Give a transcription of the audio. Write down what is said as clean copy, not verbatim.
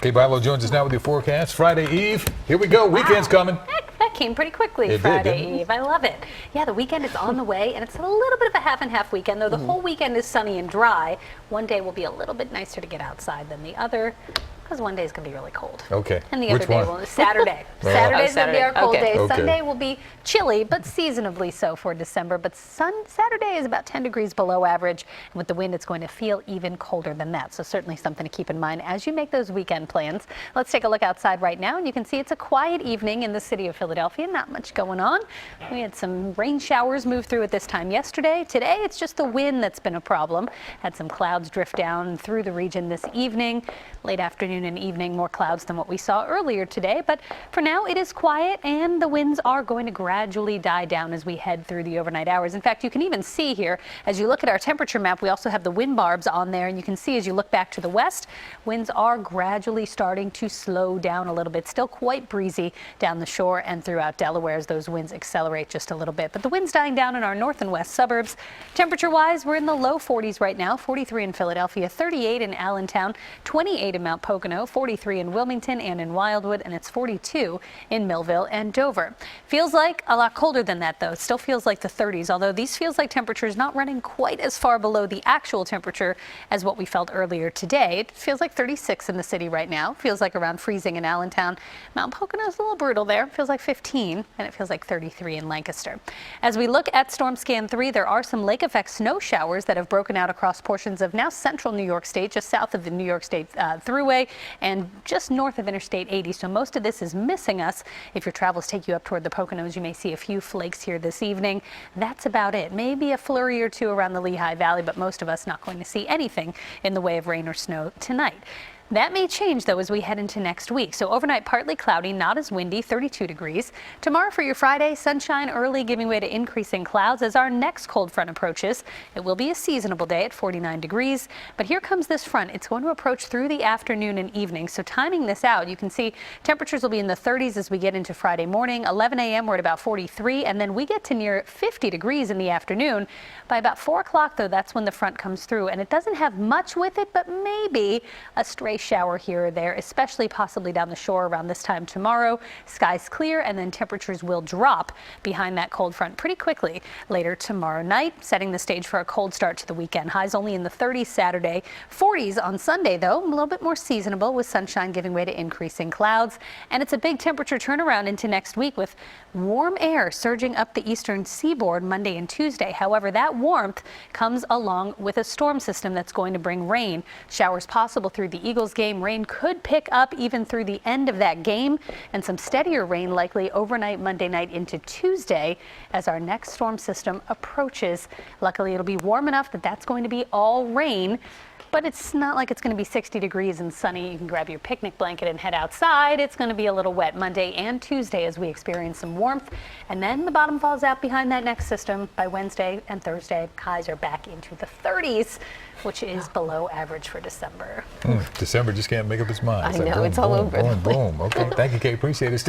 Okay, Bilo joins us now with your forecast. Friday Eve. Here we go. Weekend's coming. That came pretty quickly, It Friday did, Eve. I love it. Yeah, the weekend is on the way, and it's a little bit of a half and half weekend, though the whole weekend is sunny and dry. One day will be a little bit nicer to get outside than the other, because one day is going to be really cold. Okay. And the Which other day one? will Saturday. Well, Saturday's going to be our cold day. Okay. Sunday will be chilly, but seasonably so for December. But Saturday is about 10 degrees below average, and with the wind, it's going to feel even colder than that. So certainly something to keep in mind as you make those weekend plans. Let's take a look outside right now, and you can see it's a quiet evening in the city of Philadelphia. Not much going on. We had some rain showers move through at this time yesterday. Today, it's just the wind that's been a problem. Had some clouds drift down through the region this evening. Late afternoon and evening, more clouds than what we saw earlier today. But for now, it is quiet, and the winds are going to gradually die down as we head through the overnight hours. In fact, you can even see here, as you look at our temperature map, we also have the wind barbs on there, and you can see as you look back to the west, winds are gradually starting to slow down a little bit. Still quite breezy down the shore and throughout Delaware as those winds accelerate just a little bit. But the wind's dying down in our north and west suburbs. Temperature-wise, we're in the low 40s right now, 43 in Philadelphia, 38 in Allentown, 28 in Mount Pocono, 43 in Wilmington and in Wildwood, and it's 42 in Millville and Dover. Feels like a lot colder than that, though. It still feels like the 30s, although these feels like temperatures not running quite as far below the actual temperature as what we felt earlier today. It feels like 36 in the city right now. Feels like around freezing in Allentown. Mount Pocono is a little brutal there. It feels like 15, and it feels like 33 in Lancaster. As we look at Storm Scan 3, there are some lake effect snow showers that have broken out across portions of now central New York State, just south of the New York State Thruway and just north of Interstate 80. So most of this is missing us. If your travels take you up toward the Poconos, you may see a few flakes here this evening. That's about it. Maybe a flurry or two around the Lehigh Valley, but most of us not going to see anything in the way of rain or snow tonight. That may change, though, as we head into next week. So overnight, partly cloudy, not as windy, 32 degrees. Tomorrow for your Friday, sunshine early, giving way to increasing clouds as our next cold front approaches. It will be a seasonable day at 49 degrees. But here comes this front. It's going to approach through the afternoon and evening. So timing this out, you can see temperatures will be in the 30s as we get into Friday morning. 11 a.m. we're at about 43, and then we get to near 50 degrees in the afternoon. By about 4 o'clock, though, that's when the front comes through. And it doesn't have much with it, but maybe a stray shower here or there, especially possibly down the shore around this time tomorrow. Skies clear, and then temperatures will drop behind that cold front pretty quickly later tomorrow night, setting the stage for a cold start to the weekend. Highs only in the 30s Saturday, 40s on Sunday, though, a little bit more seasonable with sunshine giving way to increasing clouds. And it's a big temperature turnaround into next week with warm air surging up the eastern seaboard Monday and Tuesday. However, that warmth comes along with a storm system that's going to bring rain. Showers possible through the Eagles game. Rain could pick up even through the end of that game, and some steadier rain likely overnight Monday night into Tuesday as our next storm system approaches. Luckily, it'll be warm enough that that's going to be all rain. But it's not like it's going to be 60 degrees and sunny. You can grab your picnic blanket and head outside. It's going to be a little wet Monday and Tuesday as we experience some warmth. And then the bottom falls out behind that next system. By Wednesday and Thursday, highs are back into the 30s, which is below average for December. December just can't make up its mind. I know, it's all over. Boom, boom. Okay, thank you, Kate. Appreciate it.